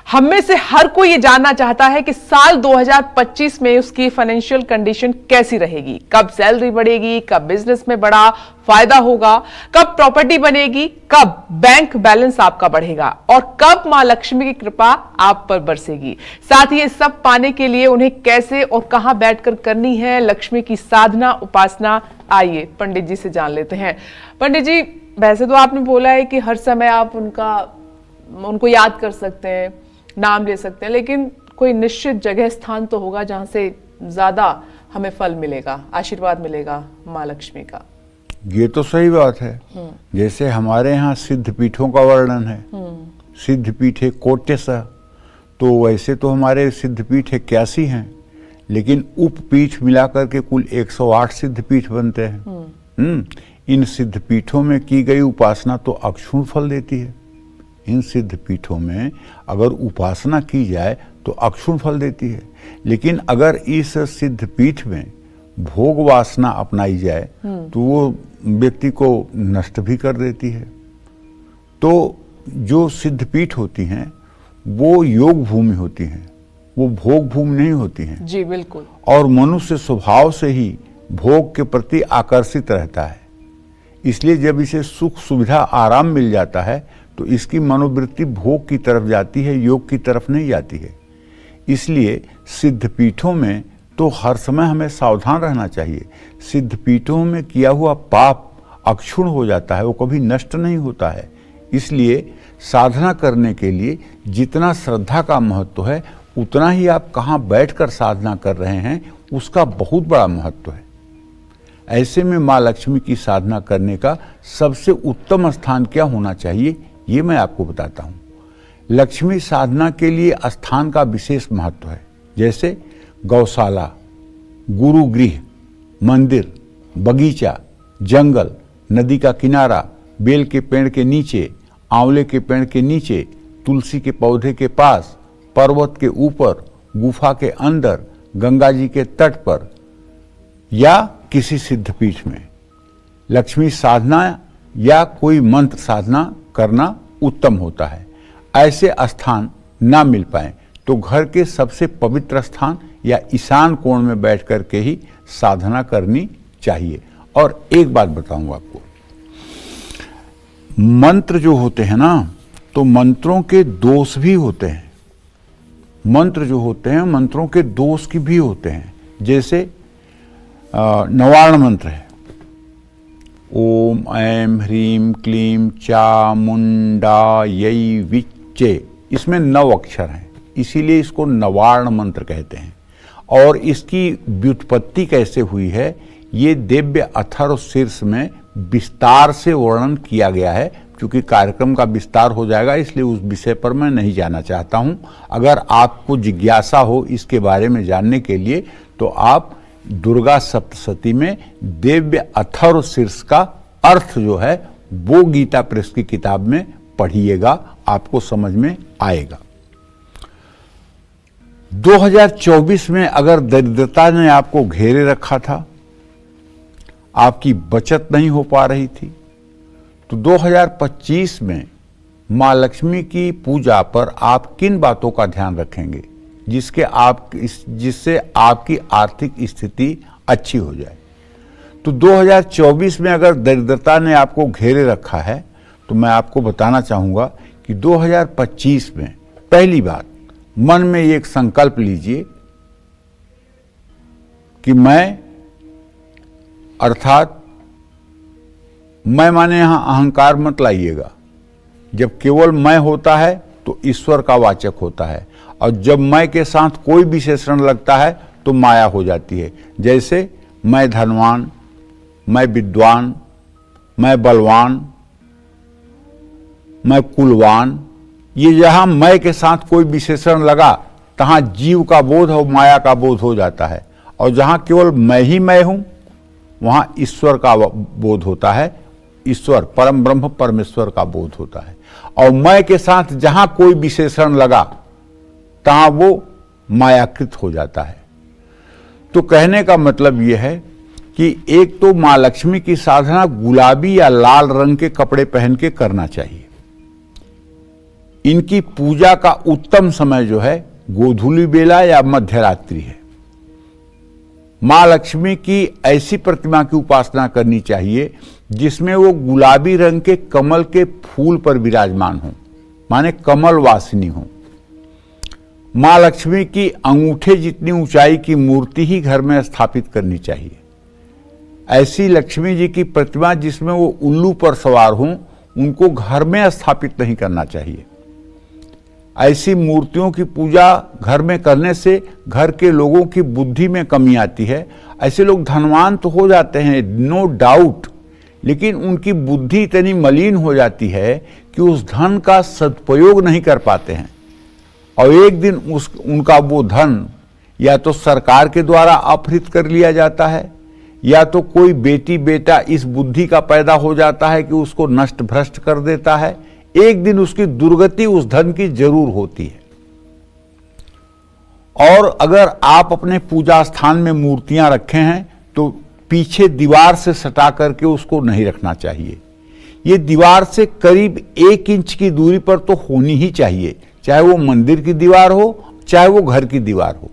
हम में से हर कोई ये जानना चाहता है कि साल 2025 में उसकी फाइनेंशियल कंडीशन कैसी रहेगी, कब सैलरी बढ़ेगी, कब बिजनेस में बड़ा फायदा होगा, कब प्रॉपर्टी बनेगी, कब बैंक बैलेंस आपका बढ़ेगा और कब मां लक्ष्मी की कृपा आप पर बरसेगी। साथ ही ये सब पाने के लिए उन्हें कैसे और कहां बैठकर करनी है लक्ष्मी की साधना उपासना, आइए पंडित जी से जान लेते हैं। पंडित जी, वैसे तो आपने बोला है कि हर समय आप उनको याद कर सकते हैं, नाम ले सकते हैं, लेकिन कोई निश्चित जगह स्थान तो होगा जहां से ज्यादा हमें फल मिलेगा, आशीर्वाद मिलेगा मां लक्ष्मी का। ये तो सही बात है। जैसे हमारे यहाँ सिद्ध पीठों का वर्णन है, सिद्ध पीठे कोट्यसा, तो वैसे तो हमारे सिद्ध पीठ 81 हैं, लेकिन उपपीठ मिलाकर के कुल 108 सिद्ध पीठ बनते हैं। इन सिद्ध पीठों में की गई उपासना तो अक्षुण फल देती है। इन सिद्ध पीठों में अगर उपासना की जाए तो अक्षुण फल देती है, लेकिन अगर इस सिद्ध पीठ में भोग वासना अपनाई जाए तो वो व्यक्ति को नष्ट भी कर देती है। तो जो सिद्ध पीठ होती हैं वो योग भूमि होती हैं, वो भोग भूमि नहीं होती हैं। जी बिल्कुल। और मनुष्य स्वभाव से ही भोग के प्रति आकर्षित रहता है, इसलिए जब इसे सुख सुविधा आराम मिल जाता है तो इसकी मनोवृत्ति भोग की तरफ जाती है, योग की तरफ नहीं जाती है। इसलिए सिद्ध पीठों में तो हर समय हमें सावधान रहना चाहिए। सिद्ध पीठों में किया हुआ पाप अक्षुण हो जाता है, वो कभी नष्ट नहीं होता है। इसलिए साधना करने के लिए जितना श्रद्धा का महत्व है उतना ही आप कहाँ बैठकर साधना कर रहे हैं उसका बहुत बड़ा महत्व है। ऐसे में माँ लक्ष्मी की साधना करने का सबसे उत्तम स्थान क्या होना चाहिए ये मैं आपको बताता हूँ। लक्ष्मी साधना के लिए स्थान का विशेष महत्व है, जैसे गौशाला, गुरुगृह, मंदिर, बगीचा, जंगल, नदी का किनारा, बेल के पेड़ के नीचे, आंवले के पेड़ के नीचे, तुलसी के पौधे के पास, पर्वत के ऊपर, गुफा के अंदर, गंगा जी के तट पर या किसी सिद्धपीठ में लक्ष्मी साधना या कोई मंत्र साधना करना उत्तम होता है। ऐसे स्थान ना मिल पाए तो घर के सबसे पवित्र स्थान या ईशान कोण में बैठ कर के ही साधना करनी चाहिए। और एक बात बताऊंगा आपको, मंत्र जो होते हैं ना, तो मंत्रों के दोष भी होते हैं। मंत्र जो होते हैं मंत्रों के दोष की भी होते हैं। जैसे नवार्ण मंत्र है, ओम ऐं ह्रीं क्लीं चामुंडायै विच्चे, इसमें 9 अक्षर हैं, इसीलिए इसको नवार्ण मंत्र कहते हैं। और इसकी व्युत्पत्ति कैसे हुई है ये दिव्य अथर्व शीर्ष में विस्तार से वर्णन किया गया है। क्योंकि कार्यक्रम का विस्तार हो जाएगा इसलिए उस विषय पर मैं नहीं जाना चाहता हूं। अगर आपको जिज्ञासा हो इसके बारे में जानने के लिए तो आप दुर्गा सप्तशती में दिव्य अथर्व शीर्ष का अर्थ जो है वो गीता प्रेस की किताब में पढ़िएगा, आपको समझ में आएगा। 2024 में अगर दरिद्रता ने आपको घेरे रखा था, आपकी बचत नहीं हो पा रही थी, तो 2025 में माँ लक्ष्मी की पूजा पर आप किन बातों का ध्यान रखेंगे जिससे आपकी आर्थिक स्थिति अच्छी हो जाए। तो 2024 में अगर दरिद्रता ने आपको घेरे रखा है तो मैं आपको बताना चाहूँगा कि 2025 में पहली बात मन में एक संकल्प लीजिए कि मैं, अर्थात मैं माने यहाँ अहंकार मत लाइएगा। जब केवल मैं होता है तो ईश्वर का वाचक होता है, और जब मैं के साथ कोई विशेषण लगता है तो माया हो जाती है। जैसे मैं धनवान, मैं विद्वान, मैं बलवान, मैं कुलवान, ये जहां मैं के साथ कोई विशेषण लगा तहां जीव का बोध और माया का बोध हो जाता है, और जहां केवल मैं ही मैं हूं वहां ईश्वर का बोध होता है, ईश्वर परम ब्रह्म परमेश्वर का बोध होता है। और मैं के साथ जहां कोई विशेषण लगा तहां वो मायाकृत हो जाता है। तो कहने का मतलब यह है कि एक तो मां लक्ष्मी की साधना गुलाबी या लाल रंग के कपड़े पहन के करना चाहिए। इनकी पूजा का उत्तम समय जो है गोधूली बेला या मध्य रात्रि है। मां लक्ष्मी की ऐसी प्रतिमा की उपासना करनी चाहिए जिसमें वो गुलाबी रंग के कमल के फूल पर विराजमान हो, माने कमल वासिनी हो। मां लक्ष्मी की अंगूठे जितनी ऊंचाई की मूर्ति ही घर में स्थापित करनी चाहिए। ऐसी लक्ष्मी जी की प्रतिमा जिसमें वो उल्लू पर सवार हों, उनको घर में स्थापित नहीं करना चाहिए। ऐसी मूर्तियों की पूजा घर में करने से घर के लोगों की बुद्धि में कमी आती है। ऐसे लोग धनवान तो हो जाते हैं, नो डाउट, लेकिन उनकी बुद्धि इतनी मलिन हो जाती है कि उस धन का सदुपयोग नहीं कर पाते हैं और एक दिन उनका वो धन या तो सरकार के द्वारा अपहृत कर लिया जाता है या तो कोई बेटी बेटा इस बुद्धि का पैदा हो जाता है कि उसको नष्ट भ्रष्ट कर देता है। एक दिन उसकी दुर्गति उस धन की जरूर होती है। और अगर आप अपने पूजा स्थान में मूर्तियां रखे हैं तो पीछे दीवार से सटा करके उसको नहीं रखना चाहिए। ये दीवार से करीब 1 इंच की दूरी पर तो होनी ही चाहिए, चाहे वो मंदिर की दीवार हो चाहे वो घर की दीवार हो।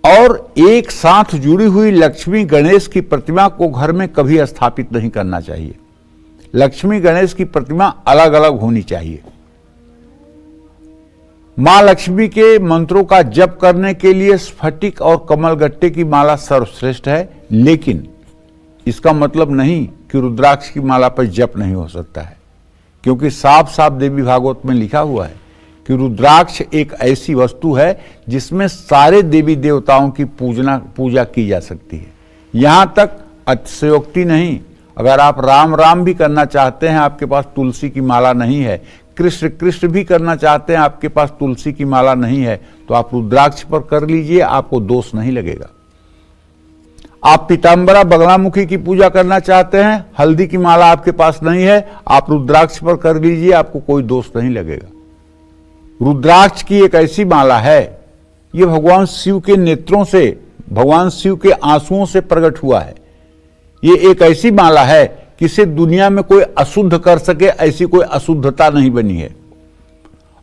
और एक साथ जुड़ी हुई लक्ष्मी गणेश की प्रतिमा को घर में कभी स्थापित नहीं करना चाहिए। लक्ष्मी गणेश की प्रतिमा अलग अलग होनी चाहिए। मां लक्ष्मी के मंत्रों का जप करने के लिए स्फटिक और कमलगट्टे की माला सर्वश्रेष्ठ है, लेकिन इसका मतलब नहीं कि रुद्राक्ष की माला पर जप नहीं हो सकता है, क्योंकि साफ साफ देवी भागवत में लिखा हुआ है कि रुद्राक्ष एक ऐसी वस्तु है जिसमें सारे देवी देवताओं की पूजा की जा सकती है। यहां तक अतिशयोक्ति नहीं, अगर आप राम राम भी करना चाहते हैं, आपके पास तुलसी की माला नहीं है, कृष्ण कृष्ण भी करना चाहते हैं, आपके पास तुलसी की माला नहीं है, तो आप रुद्राक्ष पर कर लीजिए, आपको दोष नहीं लगेगा। आप पीताम्बरा बगलामुखी की पूजा करना चाहते हैं, हल्दी की माला आपके पास नहीं है, आप रुद्राक्ष पर कर लीजिए, आपको कोई दोष नहीं लगेगा। रुद्राक्ष की एक ऐसी माला है, ये भगवान शिव के नेत्रों से, भगवान शिव के आंसुओं से प्रकट हुआ है। ये एक ऐसी माला है कि इसे दुनिया में कोई अशुद्ध कर सके ऐसी कोई अशुद्धता नहीं बनी है,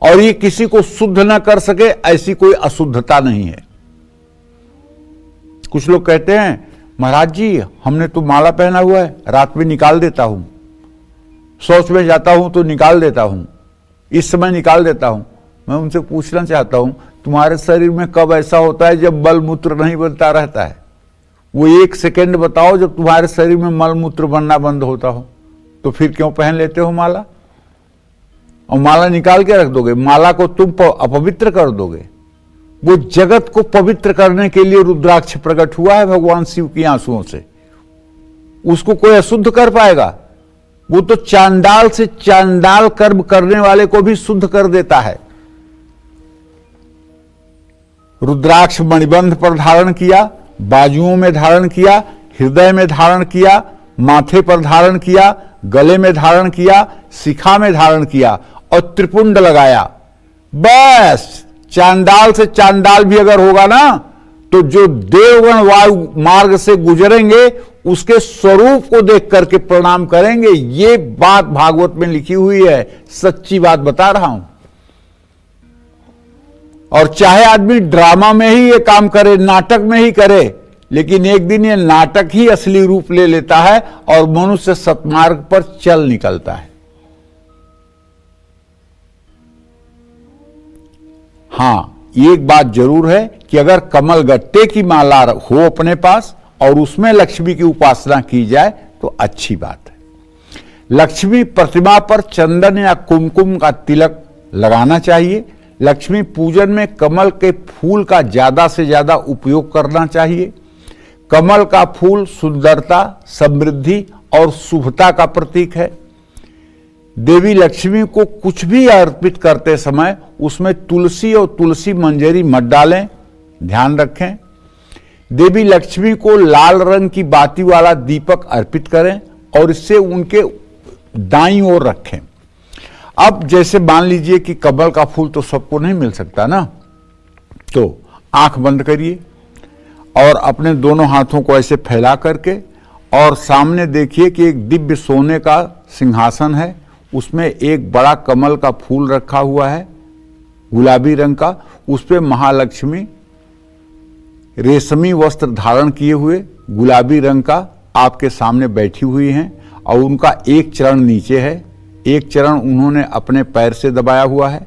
और ये किसी को शुद्ध ना कर सके ऐसी कोई अशुद्धता नहीं है। कुछ लोग कहते हैं महाराज जी हमने तो माला पहना हुआ है, रात में निकाल देता हूं, शौच में जाता हूं तो निकाल देता हूं, इस समय निकाल देता हूं। मैं उनसे पूछना चाहता हूं, तुम्हारे शरीर में कब ऐसा होता है जब मल मूत्र नहीं बनता रहता है? वो 1 सेकेंड बताओ जब तुम्हारे शरीर में मल मूत्र बनना बंद होता हो, तो फिर क्यों पहन लेते हो माला? और माला निकाल के रख दोगे, माला को तुम अपवित्र कर दोगे। वो जगत को पवित्र करने के लिए रुद्राक्ष प्रकट हुआ है भगवान शिव की आंसुओं से, उसको कोई अशुद्ध कर पाएगा? वो तो चांडाल से चांडाल कर्म करने वाले को भी शुद्ध कर देता है। रुद्राक्ष मणिबंध पर धारण किया, बाजुओं में धारण किया, हृदय में धारण किया, माथे पर धारण किया, गले में धारण किया, शिखा में धारण किया और त्रिपुंड लगाया। बस चांडाल से चांडाल भी अगर होगा ना, तो जो देवगण वायु मार्ग से गुजरेंगे उसके स्वरूप को देख करके प्रणाम करेंगे। ये बात भागवत में लिखी हुई है, सच्ची बात बता रहा हूं। और चाहे आदमी ड्रामा में ही ये काम करे, नाटक में ही करे, लेकिन एक दिन ये नाटक ही असली रूप ले लेता है और मनुष्य सतमार्ग पर चल निकलता है। हां, एक बात जरूर है कि अगर कमल गट्टे की माला हो अपने पास और उसमें लक्ष्मी की उपासना की जाए तो अच्छी बात है। लक्ष्मी प्रतिमा पर चंदन या कुमकुम का तिलक लगाना चाहिए। लक्ष्मी पूजन में कमल के फूल का ज्यादा से ज्यादा उपयोग करना चाहिए। कमल का फूल सुंदरता, समृद्धि और शुभता का प्रतीक है। देवी लक्ष्मी को कुछ भी अर्पित करते समय उसमें तुलसी और तुलसी मंजरी मत डालें, ध्यान रखें। देवी लक्ष्मी को लाल रंग की बाती वाला दीपक अर्पित करें और इससे उनके दाईं ओर रखें। अब जैसे मान लीजिए कि कमल का फूल तो सबको नहीं मिल सकता ना, तो आंख बंद करिए और अपने दोनों हाथों को ऐसे फैला करके और सामने देखिए कि एक दिव्य सोने का सिंहासन है, उसमें एक बड़ा कमल का फूल रखा हुआ है गुलाबी रंग का, उस पे महालक्ष्मी रेशमी वस्त्र धारण किए हुए गुलाबी रंग का आपके सामने बैठी हुई हैं और उनका एक चरण नीचे है, एक चरण उन्होंने अपने पैर से दबाया हुआ है।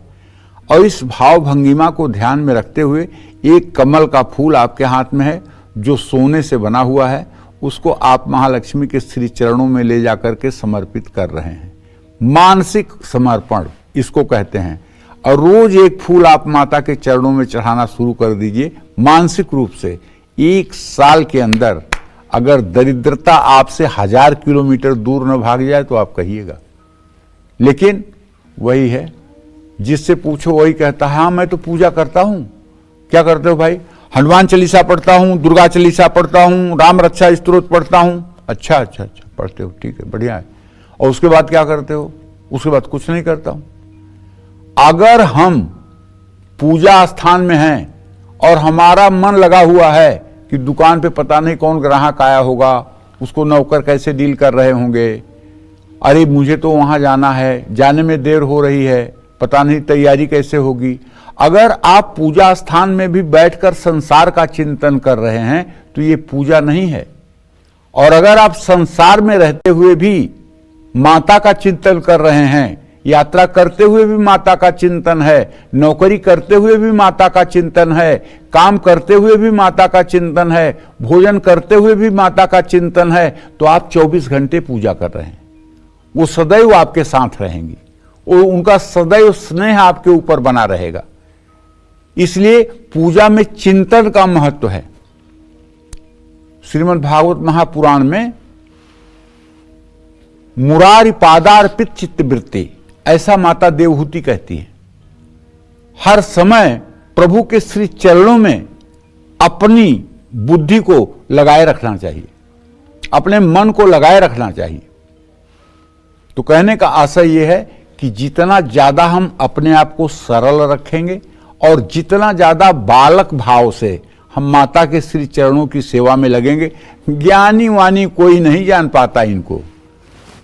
और इस भाव भंगिमा को ध्यान में रखते हुए एक कमल का फूल आपके हाथ में है जो सोने से बना हुआ है, उसको आप महालक्ष्मी के श्री चरणों में ले जाकर के समर्पित कर रहे हैं। मानसिक समर्पण इसको कहते हैं। और रोज एक फूल आप माता के चरणों में चढ़ाना शुरू कर दीजिए मानसिक रूप से। 1 साल के अंदर अगर दरिद्रता आपसे 1000 किलोमीटर दूर न भाग जाए तो आप कहिएगा। लेकिन वही है, जिससे पूछो वही कहता है हाँ मैं तो पूजा करता हूं। क्या करते हो भाई? हनुमान चालीसा पढ़ता हूं, दुर्गा चालीसा पढ़ता हूं, राम रक्षा स्तोत्र पढ़ता हूं। अच्छा पढ़ते हो, ठीक है, बढ़िया है। और उसके बाद क्या करते हो? उसके बाद कुछ नहीं करता हूं। अगर हम पूजा स्थान में हैं और हमारा मन लगा हुआ है कि दुकान पे पता नहीं कौन ग्राहक आया होगा, उसको नौकर कैसे डील कर रहे होंगे, अरे मुझे तो वहां जाना है, जाने में देर हो रही है, पता नहीं तैयारी कैसे होगी। अगर आप पूजा स्थान में भी बैठकर संसार का चिंतन कर रहे हैं तो ये पूजा नहीं है। और अगर आप संसार में रहते हुए भी माता का चिंतन कर रहे हैं, यात्रा करते हुए भी माता का चिंतन है, नौकरी करते हुए भी माता का चिंतन है, काम करते हुए भी माता का चिंतन है, भोजन करते हुए भी माता का चिंतन है, तो आप 24 घंटे पूजा कर रहे हैं। वो सदैव आपके साथ रहेंगी, वो उनका सदैव स्नेह आपके ऊपर बना रहेगा। इसलिए पूजा में चिंतन का महत्व है। श्रीमद् भागवत महापुराण में मुरारी पादार्पित चित्तवृत्ति, ऐसा माता देवहूति कहती है। हर समय प्रभु के श्री चरणों में अपनी बुद्धि को लगाए रखना चाहिए, अपने मन को लगाए रखना चाहिए। तो कहने का आशय यह है कि जितना ज्यादा हम अपने आप को सरल रखेंगे और जितना ज्यादा बालक भाव से हम माता के श्री चरणों की सेवा में लगेंगे, ज्ञानी वानी कोई नहीं जान पाता इनको।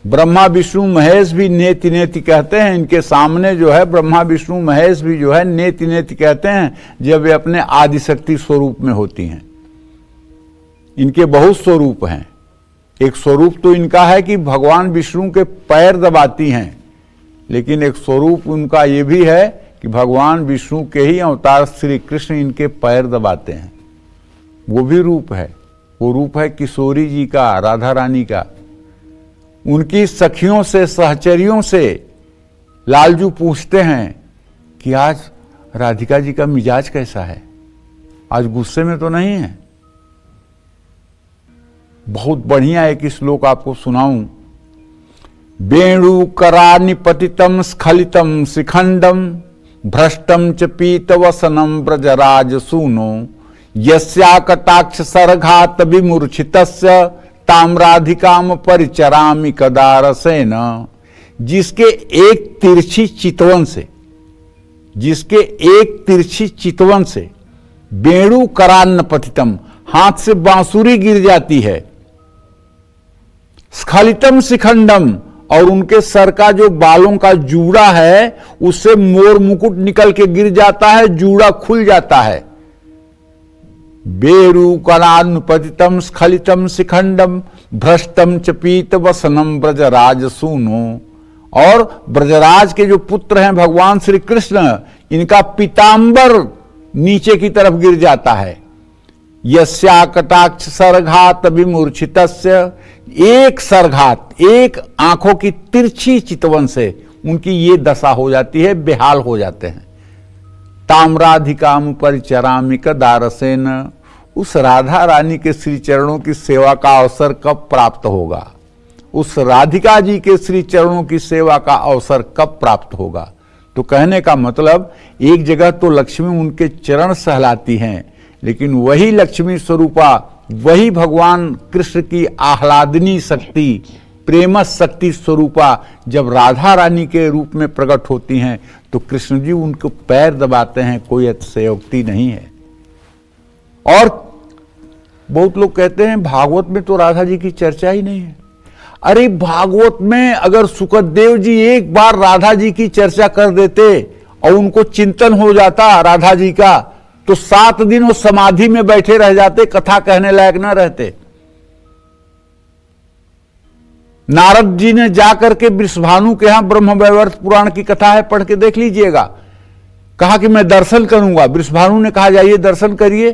ब्रह्मा विष्णु महेश भी नेति नेति कहते हैं, इनके सामने जो है ब्रह्मा विष्णु महेश भी जो है नेति नेति कहते हैं जब वे अपने आदिशक्ति स्वरूप में होती हैं। इनके बहुत स्वरूप हैं। एक स्वरूप तो इनका है कि भगवान विष्णु के पैर दबाती हैं, लेकिन एक स्वरूप उनका ये भी है कि भगवान विष्णु के ही अवतार श्री कृष्ण इनके पैर दबाते हैं। वो भी रूप है। वो रूप है किशोरी जी का, राधा रानी का। उनकी सखियों से, सहचरियों से लालजू पूछते हैं कि आज राधिका जी का मिजाज कैसा है, आज गुस्से में तो नहीं है। बहुत बढ़िया एक श्लोक आपको सुनाऊं। वेणु करानि पतितम स्खलितम शिखंडम भ्रष्टम च पीतवसनम ब्रजराज सूनो यस्या कटाक्ष सर्घात विमूर्छितस्य ताम्राधिकाम परिचरामि कदारसेन। जिसके एक तिरछी चितवन से वेणु करान्न पतितम, हाथ से बांसुरी गिर जाती है, स्खलितम शिखंडम, और उनके सर का जो बालों का जूड़ा है उससे मोर मुकुट निकल के गिर जाता है, जूड़ा खुल जाता है। बेरु करानुपतितम स्खलितम शिखंडम भ्रष्टम च पीत वसनम ब्रजराज सूनो। और ब्रजराज के जो पुत्र हैं भगवान श्री कृष्ण, इनका पीतांबर नीचे की तरफ गिर जाता है। यस्या कटाक्ष सरघात विमूर्छितस्य, एक सरघात, एक आंखों की तिरछी चितवन से उनकी ये दशा हो जाती है, बेहाल हो जाते हैं। ताम्राधिकाम परिचरामि कदारसेन। उस राधा रानी के श्री चरणों की सेवा का अवसर कब प्राप्त होगा? उस राधिका जी के श्री चरणों की सेवा का अवसर कब प्राप्त होगा? तो कहने का मतलब, एक जगह तो लक्ष्मी उनके चरण सहलाती हैं, लेकिन वही लक्ष्मी स्वरूपा, वही भगवान कृष्ण की आह्लादनी शक्ति, प्रेम शक्ति स्वरूपा जब राधा रानी के रूप में प्रकट होती हैं तो कृष्ण जी उनको पैर दबाते हैं। कोई अतिशयोक्ति नहीं है। और बहुत लोग कहते हैं भागवत में तो राधा जी की चर्चा ही नहीं है। अरे भागवत में अगर सुखदेव जी एक बार राधा जी की चर्चा कर देते और उनको चिंतन हो जाता राधा जी का, तो 7 दिन वो समाधि में बैठे रह जाते, कथा कहने लायक न रहते। नारद जी ने जाकर के वृषभानु के यहां ब्रह्मवैवर्त पुराण की कथा है, पढ़ के देख लीजिएगा। कहा कि मैं दर्शन करूंगा। वृषभानु ने कहा जाइए दर्शन करिए।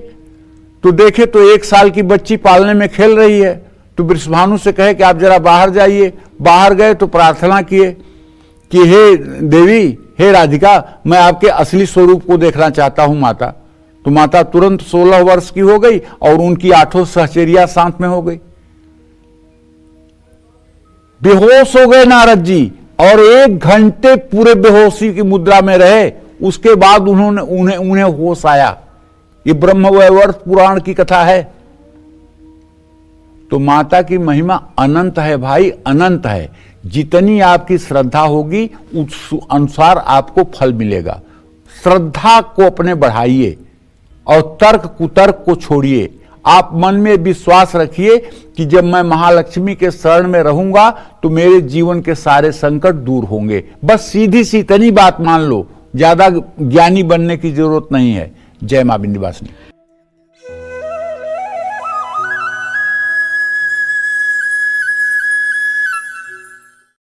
तो देखे तो 1 साल की बच्ची पालने में खेल रही है। तो वृषभानु से कहे कि आप जरा बाहर जाइए। बाहर गए तो प्रार्थना किए कि हे देवी, हे राधिका, मैं आपके असली स्वरूप को देखना चाहता हूं माता। तो माता तुरंत 16 वर्ष की हो गई और उनकी 8 सहचरिया साथ में हो गई। बेहोश हो गए नारद जी और 1 घंटे पूरे बेहोशी की मुद्रा में रहे। उसके बाद उन्हें होश आया। ये ब्रह्मवैवर्त पुराण की कथा है। तो माता की महिमा अनंत है भाई, अनंत है। जितनी आपकी श्रद्धा होगी उस अनुसार आपको फल मिलेगा। श्रद्धा को अपने बढ़ाइए और तर्क कुतर्क को छोड़िए। आप मन में विश्वास रखिए कि जब मैं महालक्ष्मी के शरण में रहूंगा तो मेरे जीवन के सारे संकट दूर होंगे। बस सीधी सी इतनी बात मान लो, ज्यादा ज्ञानी बनने की जरूरत नहीं है। जय मां विंध्यवासिनी।